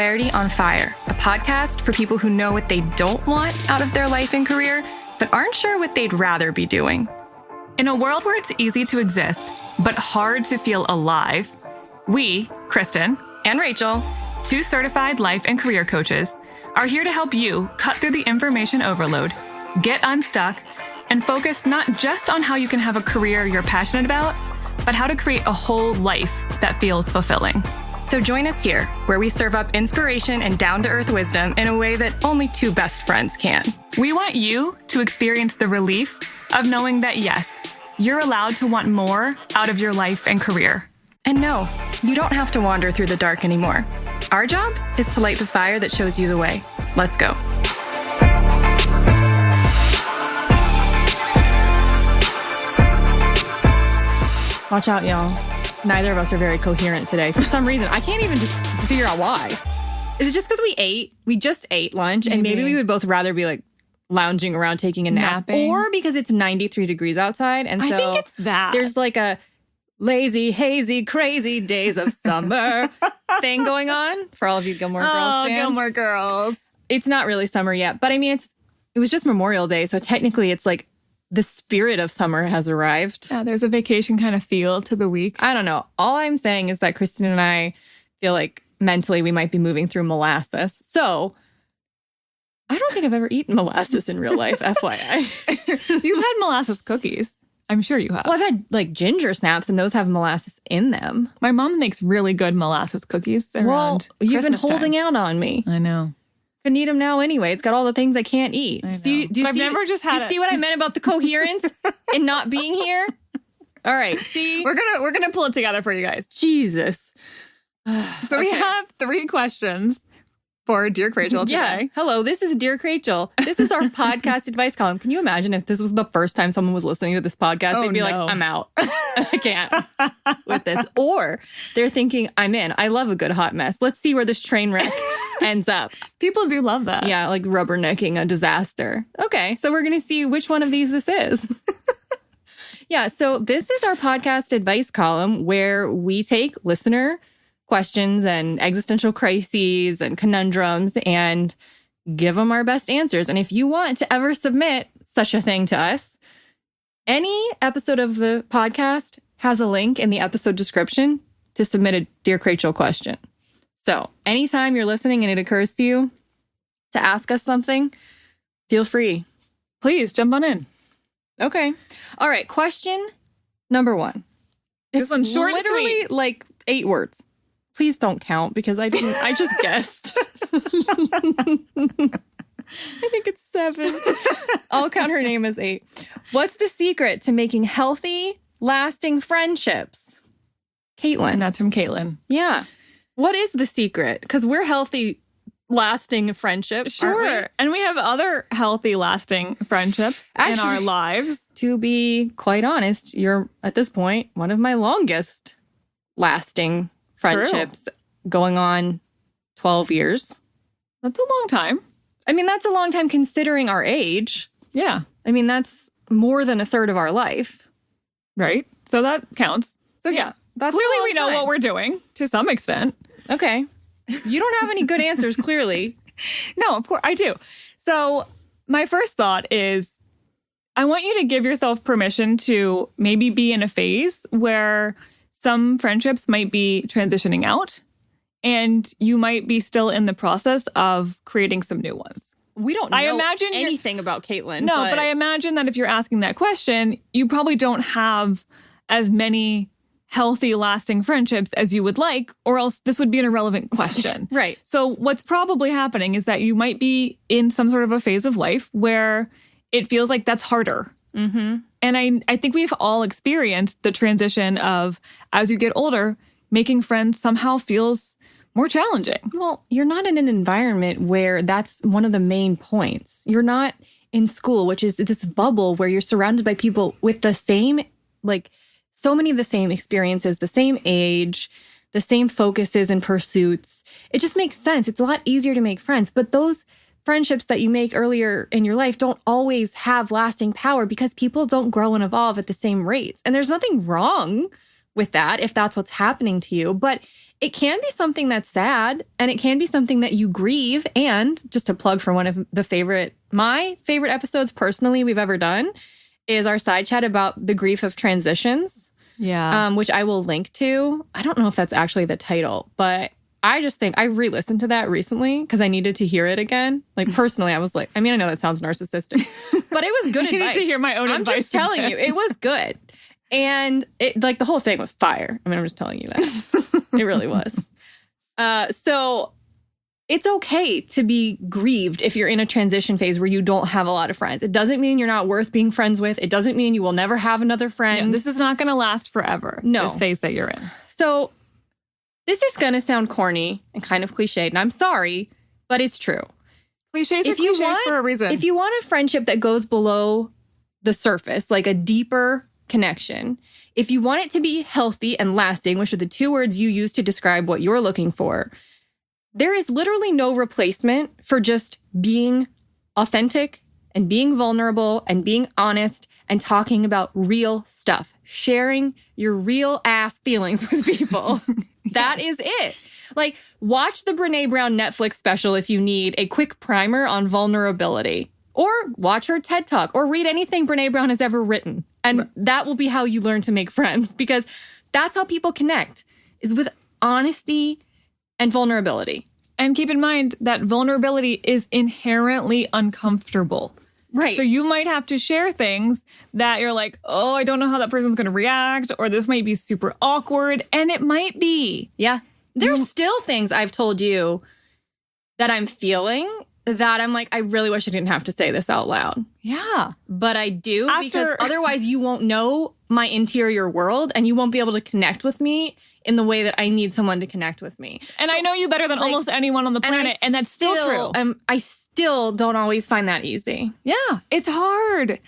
Clarity on Fire, a podcast for people who know what they don't want out of their life and career, but aren't sure what they'd rather be doing. In a world where it's easy to exist, but hard to feel alive, we, Kristen and Rachel, 2 certified life and career coaches, are here to help you cut through the information overload, get unstuck, and focus not just on how you can have a career you're passionate about, but how to create a whole life that feels fulfilling. So join us here, where we serve up inspiration and down-to-earth wisdom in a way that only 2 best friends can. We want you to experience the relief of knowing that, yes, you're allowed to want more out of your life and career. And no, you don't have to wander through the dark anymore. Our job is to light the fire that shows you the way. Let's go. Watch out, y'all. Neither of us are very coherent today. For some reason, I can't even just figure out why. Is it just because we just ate lunch, and maybe we would both rather be like lounging around taking a nap? Napping. Or because it's 93 degrees outside, and so I think it's that. There's like a lazy, hazy, crazy days of summer thing going on for all of you Gilmore Girls fans. Oh, Gilmore Girls. It's not really summer yet, but I mean, it was just Memorial Day, so technically it's like the spirit of summer has arrived. Yeah, there's a vacation kind of feel to the week. I don't know. All I'm saying is that Kristen and I feel like mentally we might be moving through molasses. So I don't think I've ever eaten molasses in real life, FYI. You've had molasses cookies. I'm sure you have. Well, I've had like ginger snaps, and those have molasses in them. My mom makes really good molasses cookies around Well, you've been Christmas holding time. out on me. I know. Couldn't eat them now anyway. It's got all the things I can't eat. I know. Do you I've see, never just had do you see what I meant about the coherence and not being here? All right. See? We're gonna pull it together for you guys. Jesus. So we have 3 questions for Dear Krachel today. Yeah. Hello, this is Dear Krachel. This is our podcast advice column. Can you imagine if this was the first time someone was listening to this podcast? Oh, They'd be like, no. I'm out. I can't with this. Or they're thinking, I'm in. I love a good hot mess. Let's see where this train wreck ends up. People do love that. Yeah, like rubbernecking a disaster. Okay, so we're going to see which one of these this is. Yeah, so this is our podcast advice column where we take listener questions and existential crises and conundrums and give them our best answers. And if you want to ever submit such a thing to us, any episode of the podcast has a link in the episode description to submit a Dear Krachel question. So anytime you're listening and it occurs to you to ask us something, feel free. Please jump on in. Okay. All right. Question number 1. This It's one's short and literally sweet. like 8 words. Please don't count because I just guessed. I think it's 7. I'll count her name as 8. What's the secret to making healthy, lasting friendships? Kaitlyn. And that's from Kaitlyn. Yeah. What is the secret? Because we're healthy, lasting friendships. aren't Sure. And we have other healthy, lasting friendships in Actually- our lives. we? To be quite honest, you're at this point one of my longest lasting friendships, going on 12 years. That's a long time. I mean, that's a long time considering our age. Yeah. I mean, that's more than a third of our life. Right. So that counts. So yeah. That's Clearly a long we know time. what we're doing to some extent. Okay. You don't have any good answers, clearly. No, of course I do. So my first thought is I want you to give yourself permission to maybe be in a phase where some friendships might be transitioning out and you might be still in the process of creating some new ones. We don't know I imagine anything about Kaitlyn. No, but I imagine that if you're asking that question, you probably don't have as many healthy, lasting friendships as you would like, or else this would be an irrelevant question. Right. So what's probably happening is that you might be in some sort of a phase of life where it feels like that's harder. Mm-hmm. And I think we've all experienced the transition of, as you get older, making friends somehow feels more challenging. Well, you're not in an environment where that's one of the main points. You're not in school, which is this bubble where you're surrounded by people with the same, like, so many of the same experiences, the same age, the same focuses and pursuits. It just makes sense. It's a lot easier to make friends. But those friendships that you make earlier in your life don't always have lasting power because people don't grow and evolve at the same rates. And there's nothing wrong with that if that's what's happening to you. But it can be something that's sad, and it can be something that you grieve. And just to plug for one of my favorite episodes personally we've ever done is our side chat about the grief of transitions. Yeah. Which I will link to. I don't know if that's actually the title, but I just think I re-listened to that recently because I needed to hear it again. Like personally, I was like, I mean, I know that sounds narcissistic, but it was good advice. I need to hear my own advice. I'm just telling you, it was good. And it, like, the whole thing was fire. I mean, I'm just telling you that. It really was. So it's okay to be grieved if you're in a transition phase where you don't have a lot of friends. It doesn't mean you're not worth being friends with. It doesn't mean you will never have another friend. Yeah, this is not going to last forever. No. This phase that you're in. So this is going to sound corny and kind of cliched, and I'm sorry, but it's true. Cliches are cliches for a reason. If you want a friendship that goes below the surface, like a deeper connection, if you want it to be healthy and lasting, which are the two words you use to describe what you're looking for, there is literally no replacement for just being authentic and being vulnerable and being honest and talking about real stuff, sharing your real ass feelings with people. That is it. Like, watch the Brene Brown Netflix special if you need a quick primer on vulnerability, or watch her TED Talk, or read anything Brene Brown has ever written. And that will be how you learn to make friends, because that's how people connect, is with honesty and vulnerability. And keep in mind that vulnerability is inherently uncomfortable. Right. So you might have to share things that you're like, oh, I don't know how that person's going to react, or this might be super awkward. And it might be. Yeah. There's still things I've told you that I'm feeling that I'm like, I really wish I didn't have to say this out loud. Yeah. But I do, because otherwise you won't know my interior world and you won't be able to connect with me in the way that I need someone to connect with me. And so, I know you better than almost anyone on the planet, and that's still true. I still don't always find that easy. Yeah, it's hard.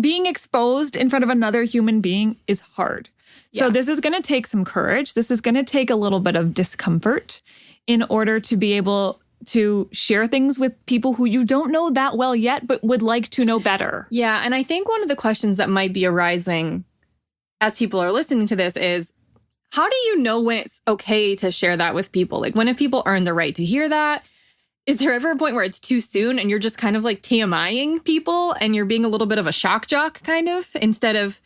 Being exposed in front of another human being is hard. Yeah. So this is going to take some courage. This is going to take a little bit of discomfort in order to be able to share things with people who you don't know that well yet, but would like to know better. Yeah, and I think one of the questions that might be arising as people are listening to this is, how do you know when it's okay to share that with people? Like, when have people earned the right to hear that? Is there ever a point where it's too soon and you're just kind of like TMIing people and you're being a little bit of a shock jock, kind of, instead of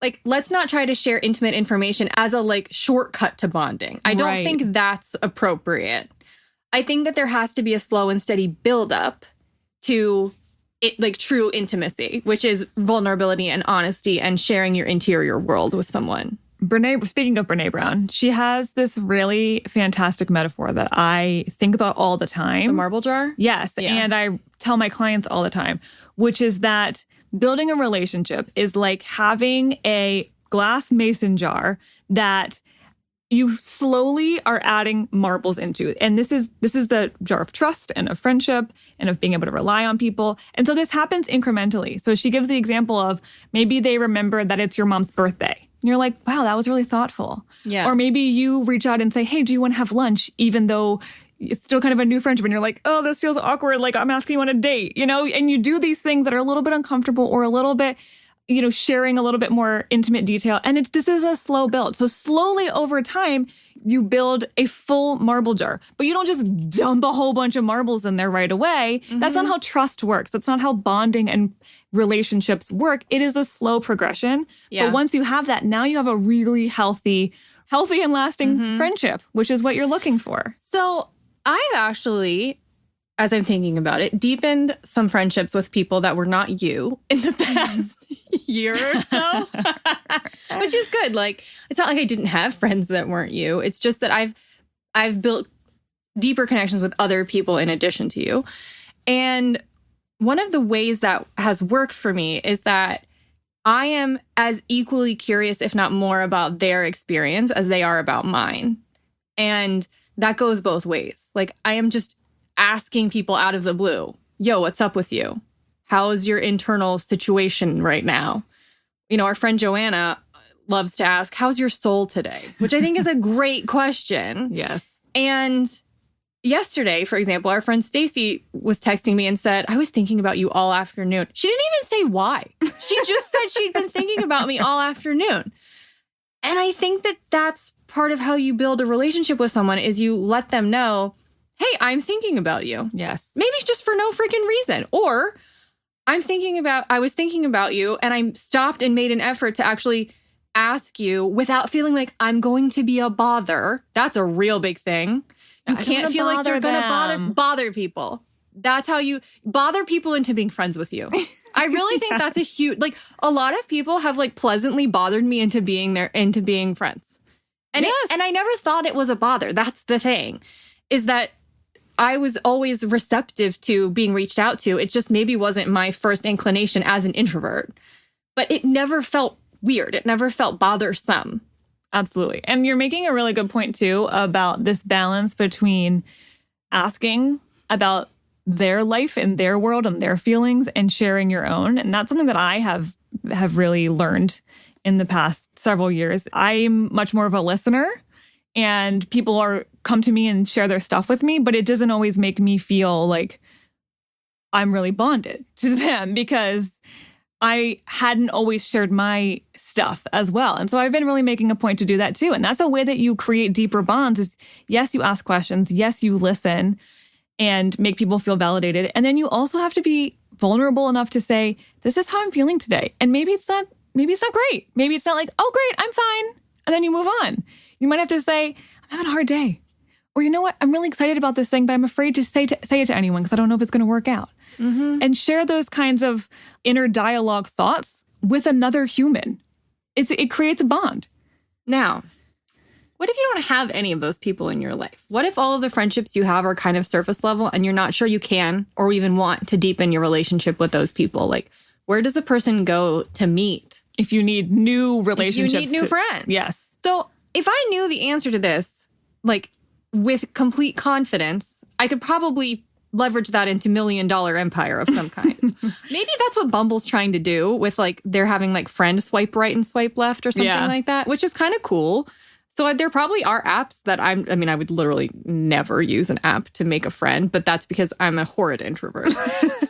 like, let's not try to share intimate information as a like shortcut to bonding. I don't think that's appropriate. I think that there has to be a slow and steady buildup to it, like true intimacy, which is vulnerability and honesty and sharing your interior world with someone. Speaking of Brene Brown, she has this really fantastic metaphor that I think about all the time. The marble jar? Yes. Yeah. And I tell my clients all the time, which is that building a relationship is like having a glass mason jar that you slowly are adding marbles into. And this is the jar of trust and of friendship and of being able to rely on people. And so this happens incrementally. So she gives the example of maybe they remember that it's your mom's birthday. And you're like, wow, that was really thoughtful. Yeah. Or maybe you reach out and say, hey, do you want to have lunch? Even though it's still kind of a new friendship. And you're like, oh, this feels awkward. Like, I'm asking you on a date, you know? And you do these things that are a little bit uncomfortable or a little bit, you know, sharing a little bit more intimate detail. And this is a slow build. So slowly over time, you build a full marble jar. But you don't just dump a whole bunch of marbles in there right away. Mm-hmm. That's not how trust works. That's not how bonding and relationships work. It is a slow progression. Yeah. But once you have that, now you have a really healthy and lasting friendship, which is what you're looking for. So I've actually, as I'm thinking about it, deepened some friendships with people that were not you in the past year or so, which is good. Like, it's not like I didn't have friends that weren't you. It's just that I've built deeper connections with other people in addition to you. And one of the ways that has worked for me is that I am as equally curious, if not more, about their experience as they are about mine. And that goes both ways. Like, I am just asking people out of the blue, yo, what's up with you? How's your internal situation right now? You know, our friend Joanna loves to ask, how's your soul today? Which I think is a great question. Yes. And yesterday, for example, our friend Stacy was texting me and said, I was thinking about you all afternoon. She didn't even say why. She just said she'd been thinking about me all afternoon. And I think that that's part of how you build a relationship with someone is you let them know, hey, I'm thinking about you. Yes. Maybe just for no freaking reason. Or I was thinking about you and I stopped and made an effort to actually ask you without feeling like I'm going to be a bother. That's a real big thing. You can't feel like you're going to bother people. That's how you bother people into being friends with you. I really think that's a huge, like a lot of people have like pleasantly bothered me into being friends. And and I never thought it was a bother. That's the thing, is that I was always receptive to being reached out to. It just maybe wasn't my first inclination as an introvert, but it never felt weird. It never felt bothersome. Absolutely. And you're making a really good point too about this balance between asking about their life and their world and their feelings and sharing your own. And that's something that I have really learned in the past several years. I'm much more of a listener, and people come to me and share their stuff with me, but it doesn't always make me feel like I'm really bonded to them because I hadn't always shared my stuff as well. And so I've been really making a point to do that too. And that's a way that you create deeper bonds is, yes, you ask questions. Yes, you listen and make people feel validated. And then you also have to be vulnerable enough to say, this is how I'm feeling today. And maybe it's not great. Maybe it's not like, oh, great, I'm fine. And then you move on. You might have to say, I'm having a hard day. Or you know what? I'm really excited about this thing, but I'm afraid to say it to anyone because I don't know if it's going to work out. Mm-hmm. And share those kinds of inner dialogue thoughts with another human. It creates a bond. Now, what if you don't have any of those people in your life? What if all of the friendships you have are kind of surface level and you're not sure you can or even want to deepen your relationship with those people? Like, where does a person go to meet? If you need new relationships. If you need new friends. Yes. So if I knew the answer to this, like with complete confidence, I could probably leverage that into $1 million empire of some kind. Maybe that's what Bumble's trying to do with like, they're having like friend swipe right and swipe left or something like that, which is kind of cool. So there probably are apps that I would literally never use an app to make a friend, but that's because I'm a horrid introvert.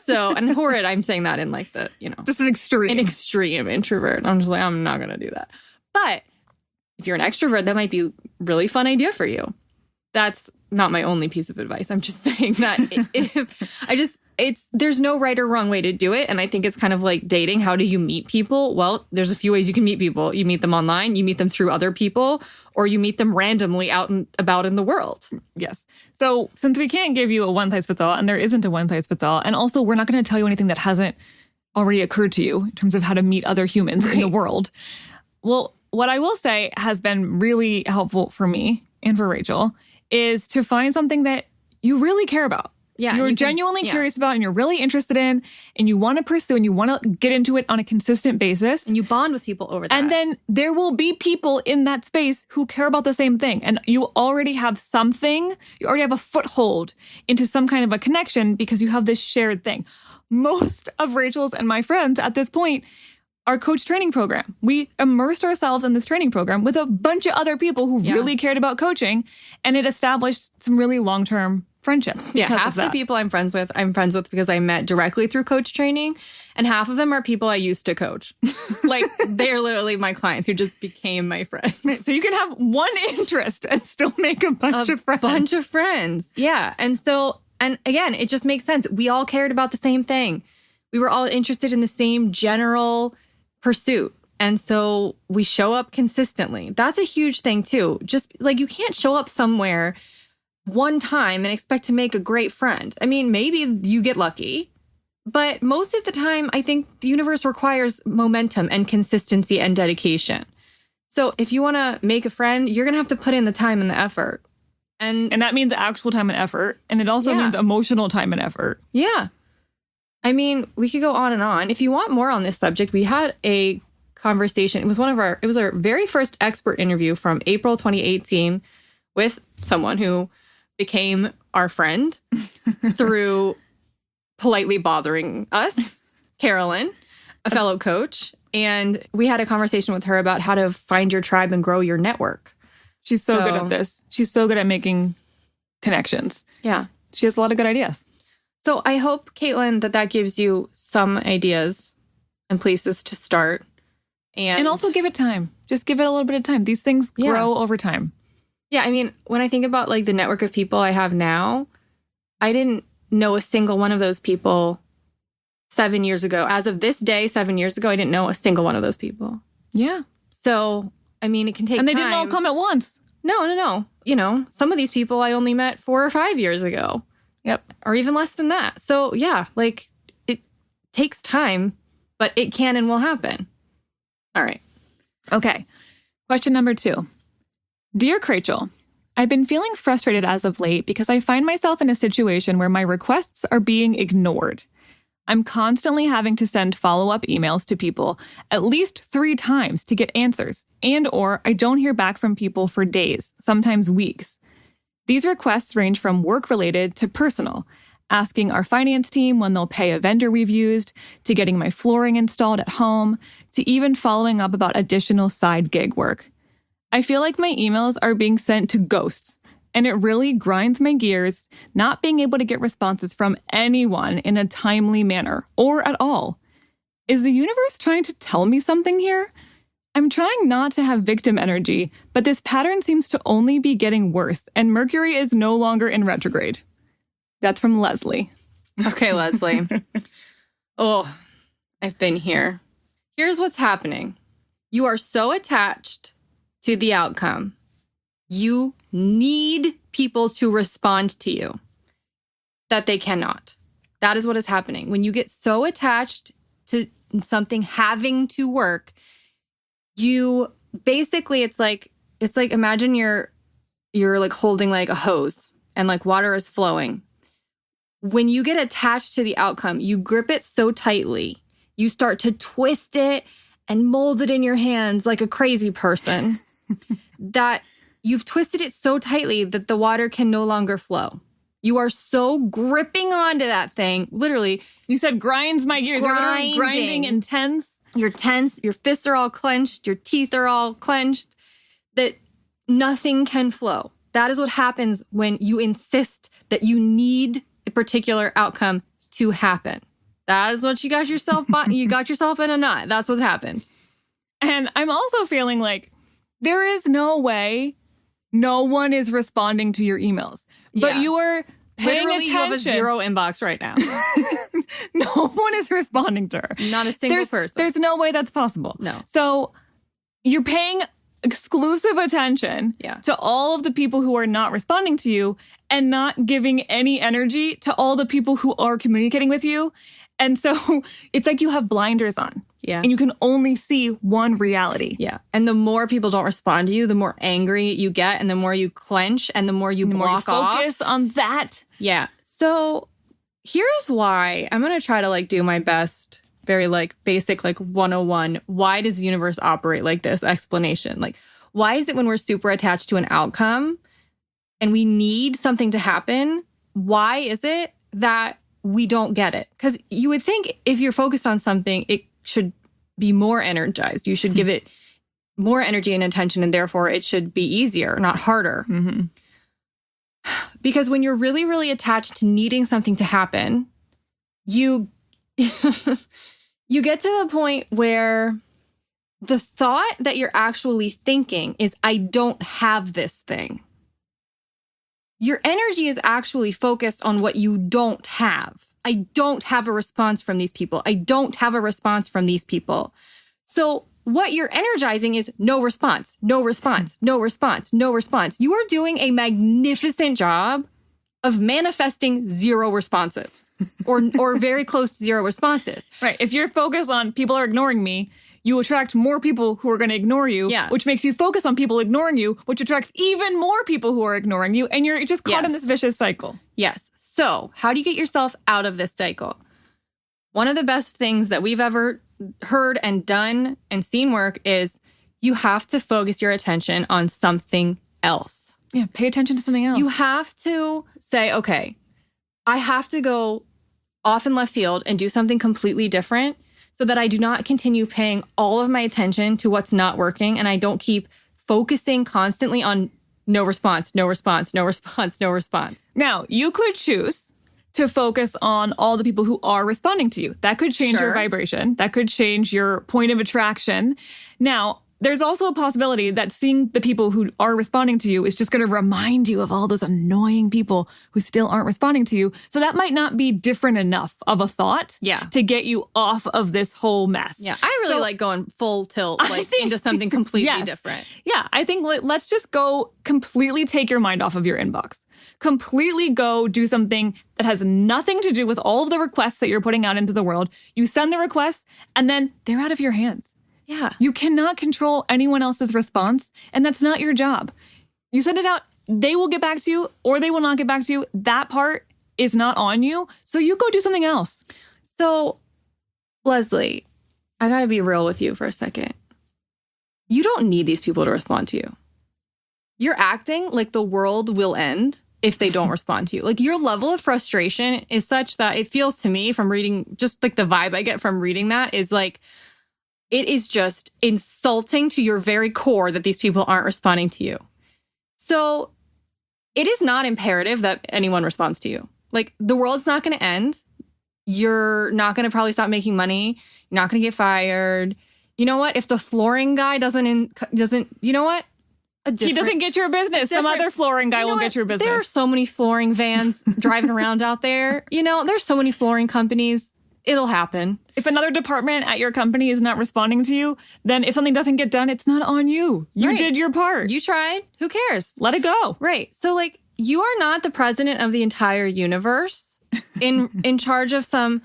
And horrid, I'm saying that in like the, just an extreme introvert. I'm just like, I'm not going to do that. But if you're an extrovert, that might be a really fun idea for you. That's not my only piece of advice. I'm just saying that there's no right or wrong way to do it. And I think it's kind of like dating. How do you meet people? Well, there's a few ways you can meet people. You meet them online, you meet them through other people, or you meet them randomly out and about in the world. Yes. So since we can't give you a one size fits all, and there isn't a one size fits all, and also we're not going to tell you anything that hasn't already occurred to you in terms of how to meet other humans in the world. Well, what I will say has been really helpful for me and for Rachel is to find something that you really care about. Yeah, you're genuinely curious about and you're really interested in and you want to pursue and you want to get into it on a consistent basis. And you bond with people over that. And then there will be people in that space who care about the same thing. And you already have something, you already have a foothold into some kind of a connection because you have this shared thing. Most of Rachel's and my friends at this point our coach training program. We immersed ourselves in this training program with a bunch of other people who really cared about coaching, and it established some really long-term friendships. Yeah, half the people I'm friends with because I met directly through coach training, and half of them are people I used to coach. Like, they're literally my clients who just became my friends. So you can have one interest and still make a bunch of friends. Bunch of friends, yeah. And again, it just makes sense. We all cared about the same thing. We were all interested in the same general pursuit. And so we show up consistently. That's a huge thing too. Just like, you can't show up somewhere one time and expect to make a great friend. I mean, maybe you get lucky, but most of the time, I think the universe requires momentum and consistency and dedication. So if you want to make a friend, you're going to have to put in the time and the effort. And that means actual time and effort. And it also means emotional time and effort. Yeah. I mean, we could go on and on. If you want more on this subject, we had a conversation. It was our very first expert interview from April 2018 with someone who became our friend through politely bothering us, Kaitlyn, a fellow coach. And we had a conversation with her about how to find your tribe and grow your network. She's so good at this. She's so good at making connections. Yeah. She has a lot of good ideas. So I hope, Kaitlyn, that gives you some ideas and places to start. And also give it time. Just give it a little bit of time. These things grow over time. Yeah, I mean, when I think about like the network of people I have now, I didn't know a single one of those people 7 years ago. As of this day, 7 years ago, I didn't know a single one of those people. Yeah. So, I mean, it can take time. And they didn't all come at once. No. You know, some of these people I only met 4 or 5 years ago. Yep. Or even less than that. So, yeah, like it takes time, but it can and will happen. All right. Okay. Question number 2. Dear Krachel, I've been feeling frustrated as of late because I find myself in a situation where my requests are being ignored. I'm constantly having to send follow-up emails to people at least 3 times to get answers, and/or I don't hear back from people for days, sometimes weeks. These requests range from work-related to personal, asking our finance team when they'll pay a vendor we've used, to getting my flooring installed at home, to even following up about additional side gig work. I feel like my emails are being sent to ghosts, and it really grinds my gears not being able to get responses from anyone in a timely manner, or at all. Is the universe trying to tell me something here? I'm trying not to have victim energy, but this pattern seems to only be getting worse, and Mercury is no longer in retrograde. That's from Leslie. Okay, Leslie. Oh, I've been here. Here's what's happening. You are so attached to the outcome. You need people to respond to you that they cannot. That is what is happening. When you get so attached to something having to work, you basically, it's like imagine you're like holding like a hose and like water is flowing. When you get attached to the outcome, you grip it so tightly, you start to twist it and mold it in your hands like a crazy person that you've twisted it so tightly that the water can no longer flow. You are so gripping onto that thing. Literally. You said grinds my gears. You're literally grinding and tense. You're tense. Your fists are all clenched. Your teeth are all clenched. That nothing can flow. That is what happens when you insist that you need a particular outcome to happen. That is what you got yourself you got yourself in a knot. That's what's happened. And I'm also feeling like there is no way no one is responding to your emails. But you are paying Literally, attention. you have a 0 inbox right now. No one is responding to her. Not a single person. There's no way that's possible. No. So you're paying exclusive attention to all of the people who are not responding to you and not giving any energy to all the people who are communicating with you. And so it's like you have blinders on. Yeah. And you can only see one reality. Yeah. And the more people don't respond to you, the more angry you get and the more you clench and the more you block off. Focus on that. Yeah. So here's why I'm going to try to like do my best, very like basic, like 101. Why does the universe operate like this explanation? Like, why is it when we're super attached to an outcome and we need something to happen? Why is it that we don't get it? Because you would think if you're focused on something, it should be more energized. You should give it more energy and attention, and therefore it should be easier, not harder. Mm-hmm. Because when you're really, really attached to needing something to happen, you you get to the point where the thought that you're actually thinking is, I don't have this thing. Your energy is actually focused on what you don't have. I don't have a response from these people. I don't have a response from these people. So what you're energizing is no response, no response, no response, no response. You are doing a magnificent job of manifesting 0 responses or very close to 0 responses. Right. If you're focused on people are ignoring me, you attract more people who are going to ignore you, which makes you focus on people ignoring you, which attracts even more people who are ignoring you. And you're just caught in this vicious cycle. Yes. So how do you get yourself out of this cycle? One of the best things that we've ever heard and done and seen work is you have to focus your attention on something else. Yeah, pay attention to something else. You have to say, okay, I have to go off in left field and do something completely different so that I do not continue paying all of my attention to what's not working and I don't keep focusing constantly on no response, no response, no response, no response. Now, you could choose to focus on all the people who are responding to you. That could change your vibration. That could change your point of attraction. Now, there's also a possibility that seeing the people who are responding to you is just going to remind you of all those annoying people who still aren't responding to you. So that might not be different enough of a thought to get you off of this whole mess. Yeah, I really like going full tilt, into something completely different. Yeah, I think let's just go completely take your mind off of your inbox. Completely go do something that has nothing to do with all of the requests that you're putting out into the world. You send the requests and then they're out of your hands. Yeah. You cannot control anyone else's response, and that's not your job. You send it out, they will get back to you or they will not get back to you. That part is not on you. So you go do something else. So, Leslie, I got to be real with you for a second. You don't need these people to respond to you. You're acting like the world will end if they don't respond to you. Like, your level of frustration is such that it feels to me from reading, just like the vibe I get from reading that is like, it is just insulting to your very core that these people aren't responding to you. So it is not imperative that anyone responds to you. Like, the world's not going to end. You're not going to probably stop making money. You're not going to get fired. You know what? If the flooring guy doesn't, you know what? He doesn't get your business. Some other flooring guy will get your business. There are so many flooring vans driving around out there. You know, there's so many flooring companies. It'll happen. If another department at your company is not responding to you, then if something doesn't get done, it's not on you. You did your part. You tried. Who cares? Let it go. Right. So, like, you are not the president of the entire universe in charge of some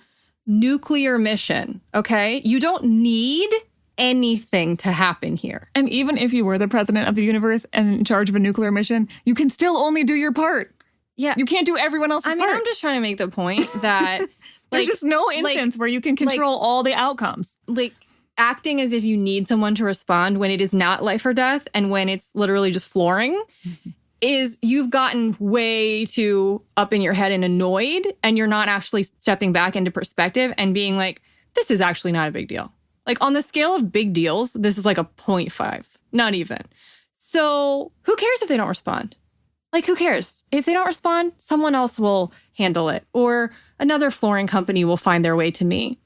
nuclear mission, okay? You don't need anything to happen here. And even if you were the president of the universe and in charge of a nuclear mission, you can still only do your part. Yeah. You can't do everyone else's part. I'm just trying to make the point that... There's just no instance where you can control all the outcomes. Like, acting as if you need someone to respond when it is not life or death and when it's literally just flooring is you've gotten way too up in your head and annoyed, and you're not actually stepping back into perspective and being like, this is actually not a big deal. Like, on the scale of big deals, this is like a 0.5, not even. So who cares if they don't respond? Like, who cares? If they don't respond, someone else will handle it, or another flooring company will find their way to me.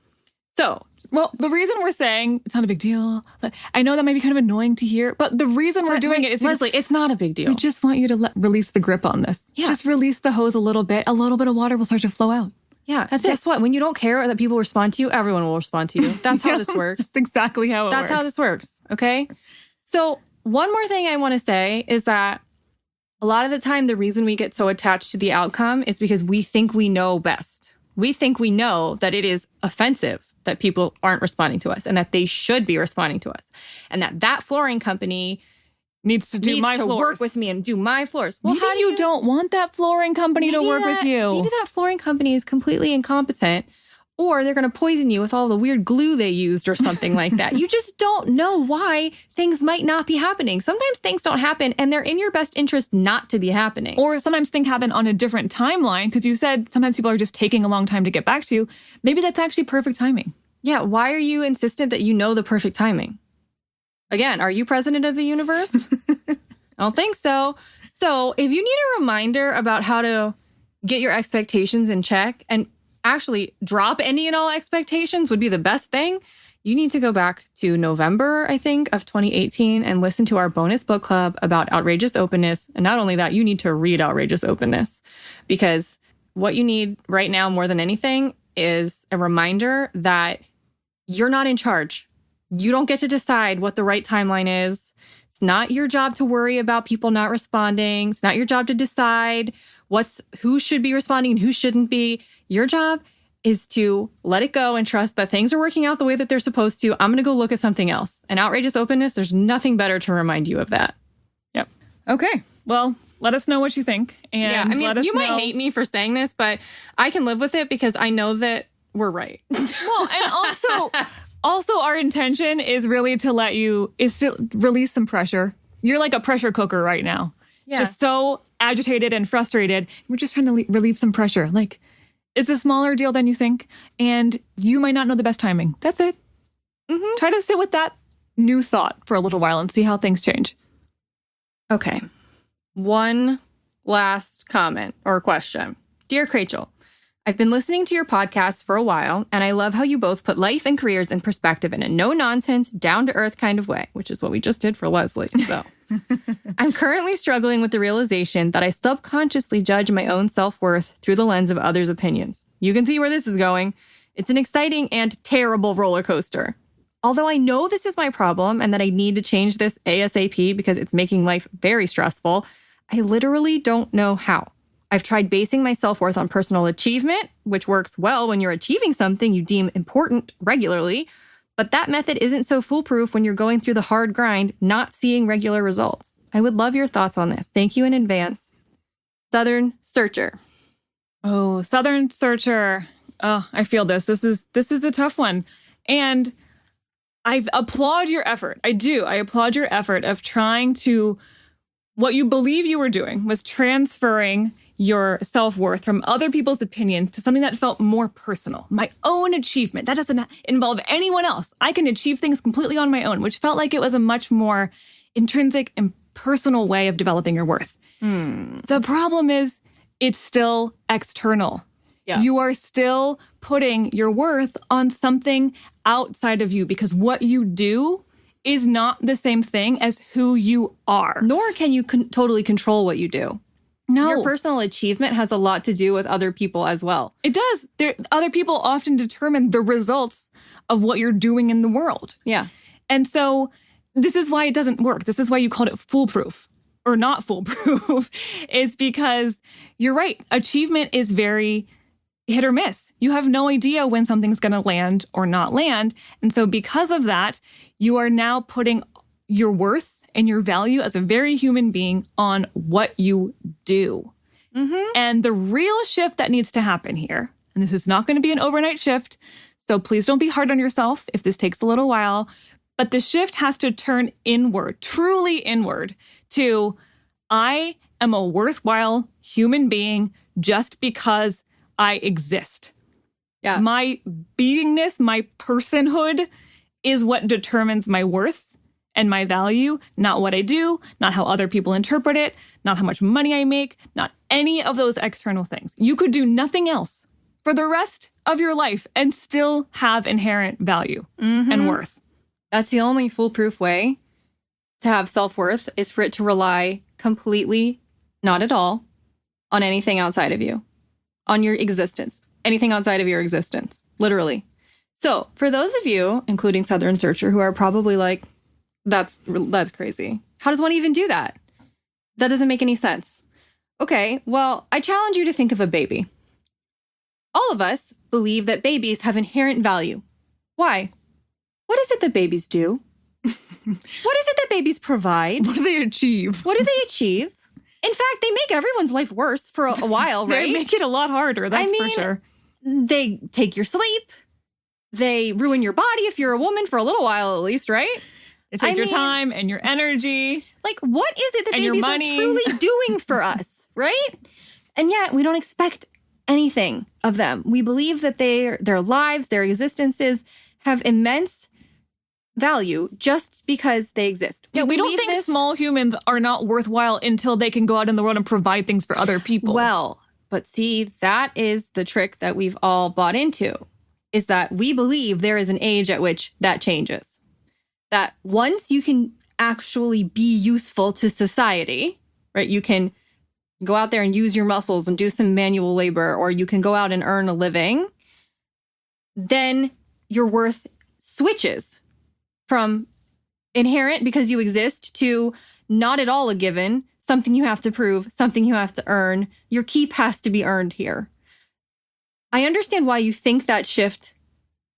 So, well, the reason we're saying it's not a big deal, I know that might be kind of annoying to hear, but the reason we're doing it is Leslie, it's not a big deal. We just want you to release the grip on this. Yeah. Just release the hose a little bit of water will start to flow out. Yeah. Guess what? When you don't care that people respond to you, everyone will respond to you. That's how this works. That's exactly how it works. That's how this works. Okay. So one more thing I want to say is that a lot of the time, the reason we get so attached to the outcome is because we think we know best. We think we know that it is offensive that people aren't responding to us and that they should be responding to us. And that flooring company needs to work with me and do my floors. Well, maybe you don't want that flooring company to work with you. Maybe that flooring company is completely incompetent, or they're going to poison you with all the weird glue they used or something like that. You just don't know why things might not be happening. Sometimes things don't happen and they're in your best interest not to be happening. Or sometimes things happen on a different timeline, because you said sometimes people are just taking a long time to get back to you. Maybe that's actually perfect timing. Yeah. Why are you insistent that you know the perfect timing? Again, are you president of the universe? I don't think so. So if you need a reminder about how to get your expectations in check and actually drop any and all expectations would be the best thing, you need to go back to November, I think, of 2018 and listen to our bonus book club about outrageous openness. And not only that, you need to read Outrageous Openness, because what you need right now more than anything is a reminder that you're not in charge. You don't get to decide what the right timeline is. It's not your job to worry about people not responding. It's not your job to decide who should be responding and who shouldn't be. Your job is to let it go and trust that things are working out the way that they're supposed to. I'm going to go look at something else. And outrageous openness, there's nothing better to remind you of that. Yep. Okay. Well, let us know what you think. And yeah, I mean, you might hate me for saying this, but I can live with it because I know that we're right. Well, and also our intention is really to release some pressure. You're like a pressure cooker right now. Yeah. Just so agitated and frustrated. We're just trying to relieve some pressure. Like, it's a smaller deal than you think, and you might not know the best timing. That's it. Mm-hmm. Try to sit with that new thought for a little while and see how things change. Okay. One last comment or question. Dear Krachel, I've been listening to your podcast for a while, and I love how you both put life and careers in perspective in a no-nonsense, down-to-earth kind of way, which is what we just did for Leslie. So I'm currently struggling with the realization that I subconsciously judge my own self-worth through the lens of others' opinions. You can see where this is going. It's an exciting and terrible roller coaster. Although I know this is my problem and that I need to change this ASAP because it's making life very stressful, I literally don't know how. I've tried basing my self-worth on personal achievement, which works well when you're achieving something you deem important regularly, but that method isn't so foolproof when you're going through the hard grind, not seeing regular results. I would love your thoughts on this. Thank you in advance. Southern Searcher. Oh, Southern Searcher. Oh, I feel this. This is a tough one. And I applaud your effort. I do. I applaud your effort of trying to, what you believe you were doing was transferring your self-worth from other people's opinion to something that felt more personal. My own achievement. That doesn't involve anyone else. I can achieve things completely on my own, which felt like it was a much more intrinsic and personal way of developing your worth. The problem is it's still external. Yeah. You are still putting your worth on something outside of you because what you do is not the same thing as who you are. Nor can you totally control what you do. No. Your personal achievement has a lot to do with other people as well. It does. Other people often determine the results of what you're doing in the world. Yeah. And so this is why it doesn't work. This is why you called it foolproof or not foolproof is because you're right. Achievement is very hit or miss. You have no idea when something's going to land or not land. And so because of that, you are now putting your worth and your value as a very human being on what you do. And the real shift that needs to happen here, and this is not going to be an overnight shift, so please don't be hard on yourself if this takes a little while, but the shift has to turn inward, truly inward, to I am a worthwhile human being just because I exist. Yeah. My beingness, my personhood is what determines my worth and my value, not what I do, not how other people interpret it, not how much money I make, not any of those external things. You could do nothing else for the rest of your life and still have inherent value and worth. That's the only foolproof way to have self-worth is for it to rely completely, not at all, on anything outside of you, on your existence, anything outside of your existence, literally. So for those of you, including Southern Searcher, who are probably like, that's crazy. How does one even do that? That doesn't make any sense. Okay, well, I challenge you to think of a baby. All of us believe that babies have inherent value. Why? What is it that babies do? What is it that babies provide? What do they achieve? What do they achieve? In fact, they make everyone's life worse for a while, right? They make it a lot harder, that's for sure. They take your sleep. They ruin your body if you're a woman for a little while at least, right? They take your time and your energy. Like, what is it that babies are truly doing for us, right? And yet, we don't expect anything of them. We believe that their lives, their existences have immense value just because they exist. We don't think small humans are not worthwhile until they can go out in the world and provide things for other people. Well, but see, that is the trick that we've all bought into, is that we believe there is an age at which that changes. That once you can actually be useful to society, right? You can go out there and use your muscles and do some manual labor, or you can go out and earn a living, then your worth switches from inherent because you exist to not at all a given, something you have to prove, something you have to earn. Your keep has to be earned here. I understand why you think that shift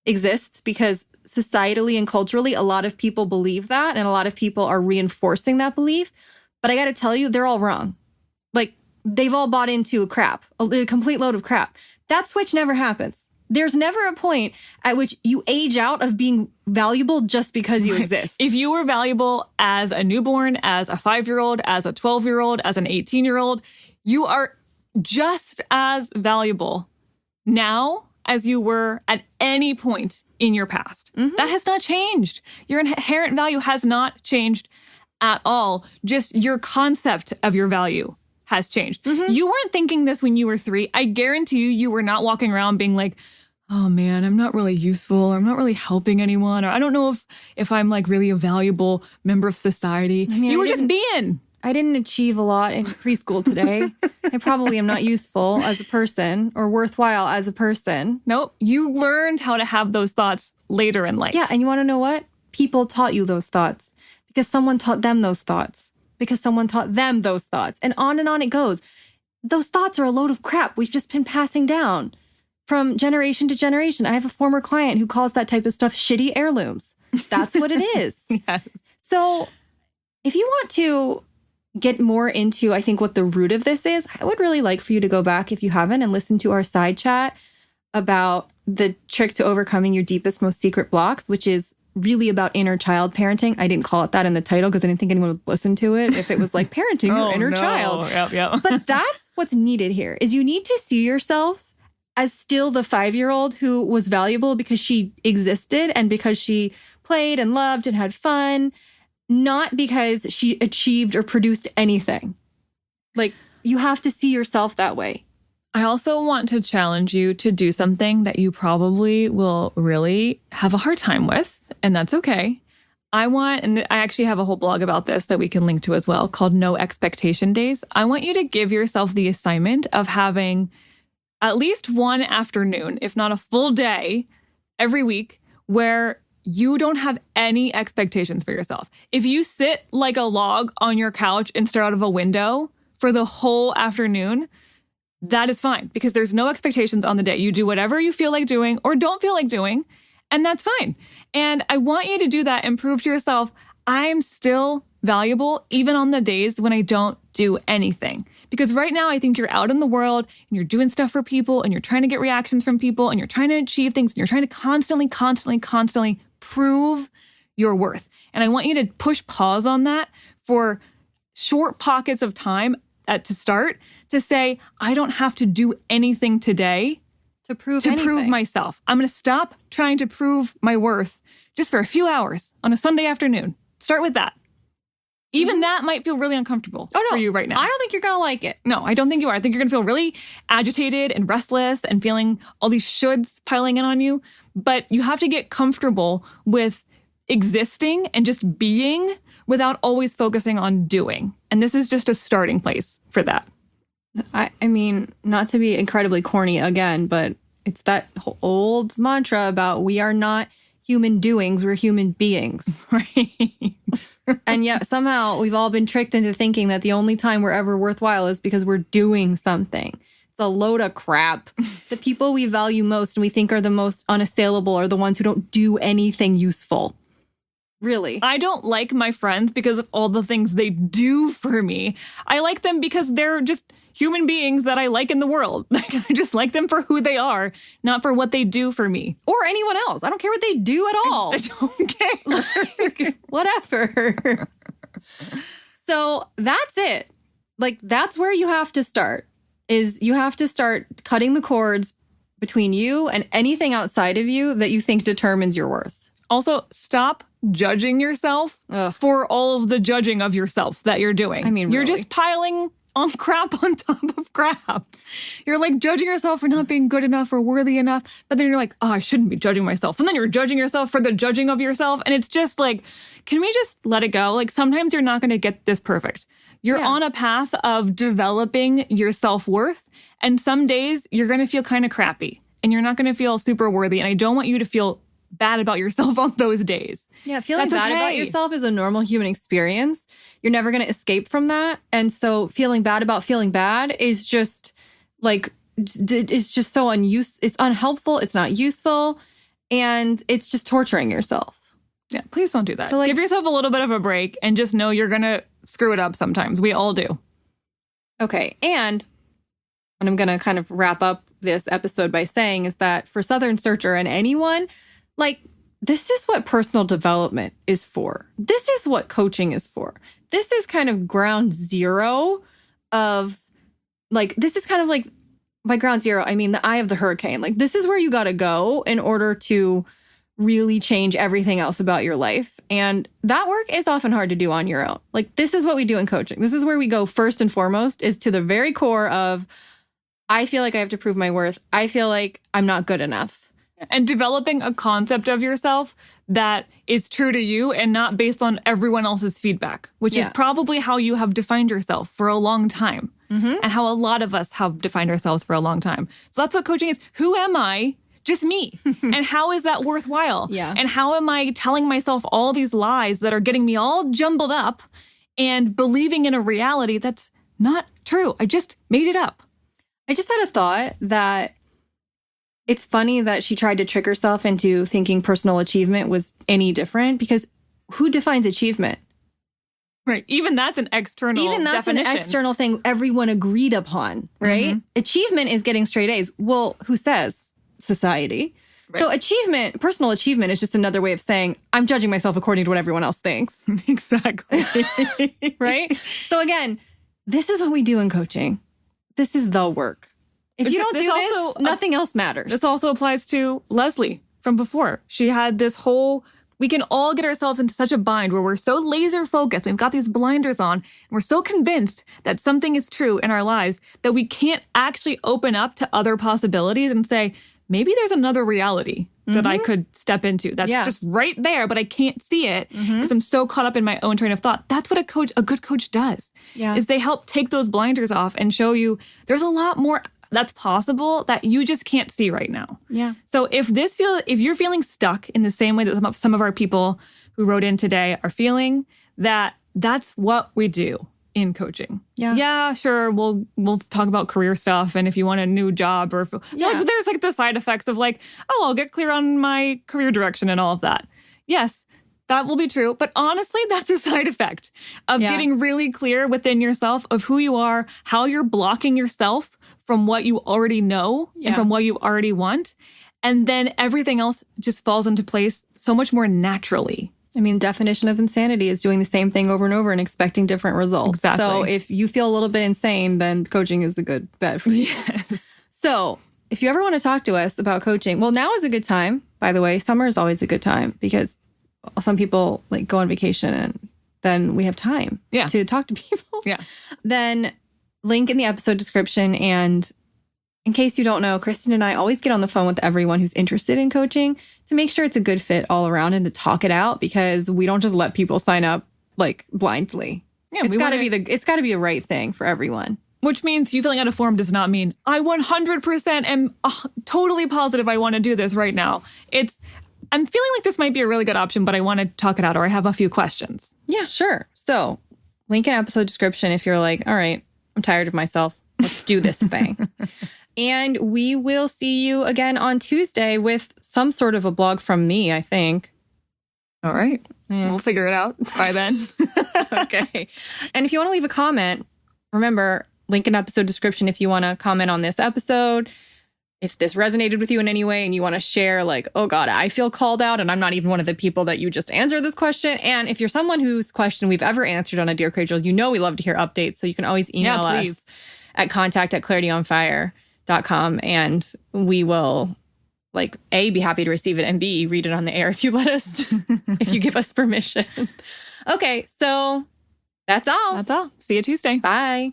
exists because societally and culturally, a lot of people believe that and a lot of people are reinforcing that belief. But I got to tell you, they're all wrong. Like, they've all bought into a complete load of crap. That switch never happens. There's never a point at which you age out of being valuable just because you exist. If you were valuable as a newborn, as a 5-year-old, as a 12-year-old, as an 18-year-old, you are just as valuable now as you were at any point in your past. That has not changed. Your inherent value has not changed at all. Just your concept of your value has changed. You weren't thinking this when you were 3. I guarantee you were not walking around being like, oh man, I'm not really useful. Or I'm not really helping anyone. Or I don't know if I'm like really a valuable member of society. I mean, you were just being. I didn't achieve a lot in preschool today. I probably am not useful as a person or worthwhile as a person. Nope. You learned how to have those thoughts later in life. Yeah. And you want to know what? People taught you those thoughts because someone taught them those thoughts, because someone taught them those thoughts. And on it goes. Those thoughts are a load of crap we've just been passing down from generation to generation. I have a former client who calls that type of stuff shitty heirlooms. That's what it is. Yes. So if you want to get more into, I think, what the root of this is, I would really like for you to go back, if you haven't, and listen to our side chat about the trick to overcoming your deepest, most secret blocks, which is really about inner child parenting. I didn't call it that in the title because I didn't think anyone would listen to it if it was like parenting your inner child. Yep. But that's what's needed here, is you need to see yourself as still the 5-year-old who was valuable because she existed and because she played and loved and had fun, not because she achieved or produced anything. Like, you have to see yourself that way. I also want to challenge you to do something that you probably will really have a hard time with, and that's okay. And I actually have a whole blog about this that we can link to as well, called No Expectation Days. I want you to give yourself the assignment of having at least one afternoon, if not a full day, every week where you don't have any expectations for yourself. If you sit like a log on your couch and stare out of a window for the whole afternoon, that is fine because there's no expectations on the day. You do whatever you feel like doing or don't feel like doing, and that's fine. And I want you to do that and prove to yourself, I'm still valuable even on the days when I don't do anything. Because right now I think you're out in the world and you're doing stuff for people and you're trying to get reactions from people and you're trying to achieve things and you're trying to constantly prove your worth. And I want you to push pause on that for short pockets of time to start, to say, I don't have to do anything today to prove myself. I'm going to stop trying to prove my worth just for a few hours on a Sunday afternoon. Start with that. Even that might feel really uncomfortable for you right now. I don't think you're going to like it. No, I don't think you are. I think you're going to feel really agitated and restless and feeling all these shoulds piling in on you. But you have to get comfortable with existing and just being without always focusing on doing. And this is just a starting place for that. I mean, not to be incredibly corny again, but it's that old mantra about we are not human doings, we're human beings. Right. And yet somehow we've all been tricked into thinking that the only time we're ever worthwhile is because we're doing something. It's a load of crap. The people we value most and we think are the most unassailable are the ones who don't do anything useful. Really. I don't like my friends because of all the things they do for me. I like them because they're just human beings that I like in the world. Like, I just like them for who they are, not for what they do for me. Or anyone else. I don't care what they do at all. I don't care. Like, whatever. So that's it. Like, that's where you have to start, is you have to start cutting the cords between you and anything outside of you that you think determines your worth. Also, stop judging yourself for all of the judging of yourself that you're doing. I mean, you're really. just piling on crap on top of crap. You're like judging yourself for not being good enough or worthy enough. But then you're like, oh, I shouldn't be judging myself. And then you're judging yourself for the judging of yourself. And it's just like, can we just let it go? Like, sometimes you're not going to get this perfect. You're on a path of developing your self-worth. And some days you're going to feel kind of crappy and you're not going to feel super worthy. And I don't want you to feel bad about yourself on those days. Yeah, feeling bad about yourself is a normal human experience. You're never going to escape from that. And so feeling bad about feeling bad is just like, it's just so it's unhelpful. It's not useful. And it's just torturing yourself. Yeah, please don't do that. So, like, give yourself a little bit of a break and just know you're going to screw it up sometimes. We all do. Okay. And what I'm going to kind of wrap up this episode by saying is that for Southern Searcher and anyone, like, this is what personal development is for. This is what coaching is for. This is kind of ground zero of, like, this is kind of like, by ground zero, I mean the eye of the hurricane. Like, this is where you got to go in order to really change everything else about your life. And that work is often hard to do on your own. Like, this is what we do in coaching. This is where we go first and foremost, is to the very core of, I feel like I have to prove my worth. I feel like I'm not good enough. And developing a concept of yourself that is true to you and not based on everyone else's feedback, which is probably how you have defined yourself for a long time. And how a lot of us have defined ourselves for a long time. So that's what coaching is. Who am I? Just me. And how is that worthwhile? And how am I telling myself all these lies that are getting me all jumbled up and believing in a reality that's not true? I just made it up. I just had a thought that it's funny that she tried to trick herself into thinking personal achievement was any different, because who defines achievement? Right. Even that's an external definition. An external thing everyone agreed upon, right? Achievement is getting straight A's. Well, who says? Society. Right. So achievement, personal achievement, is just another way of saying I'm judging myself according to what everyone else thinks. Exactly. Right? So again, this is what we do in coaching. This is the work. If you don't do this, nothing else matters. This also applies to Leslie from before. She had this whole, we can all get ourselves into such a bind where we're so laser focused. We've got these blinders on. And we're so convinced that something is true in our lives that we can't actually open up to other possibilities and say, maybe there's another reality that I could step into. That's just right there, but I can't see it because I'm so caught up in my own train of thought. That's what a good coach does, is they help take those blinders off and show you there's a lot more that's possible that you just can't see right now. So if you're feeling stuck in the same way that some of our people who wrote in today are feeling, that's what we do in coaching. Sure, we'll talk about career stuff, and if you want a new job, or there's like the side effects of like, oh, I'll get clear on my career direction and all of that. Yes, that will be true, but honestly, that's a side effect of getting really clear within yourself of who you are, how you're blocking yourself from what you already know and from what you already want, and then everything else just falls into place so much more naturally. I mean, definition of insanity is doing the same thing over and over and expecting different results. Exactly. So if you feel a little bit insane, then coaching is a good bet for you. Yes. So if you ever want to talk to us about coaching, well, now is a good time. By the way, summer is always a good time because some people like go on vacation and then we have time to talk to people. Then link in the episode description. And in case you don't know, Kristen and I always get on the phone with everyone who's interested in coaching to make sure it's a good fit all around and to talk it out, because we don't just let people sign up like blindly. It's got to be a right thing for everyone. Which means you filling out a form does not mean I 100% am totally positive I want to do this right now. I'm feeling like this might be a really good option, but I want to talk it out, or I have a few questions. Yeah, sure. So link in episode description if you're like, all right, I'm tired of myself. Let's do this thing. And we will see you again on Tuesday with some sort of a blog from me, I think. All right. We'll figure it out by then. Okay. And if you want to leave a comment, remember, link in episode description if you want to comment on this episode. If this resonated with you in any way and you want to share like, oh God, I feel called out and I'm not even one of the people that you just answered this question. And if you're someone whose question we've ever answered on a Dear Krachel, you know we love to hear updates. So you can always email us at contact@clarityonfire.com, and we will be happy to receive it, and B, read it on the air if you let us, if you give us permission. Okay, so that's all. That's all. See you Tuesday. Bye.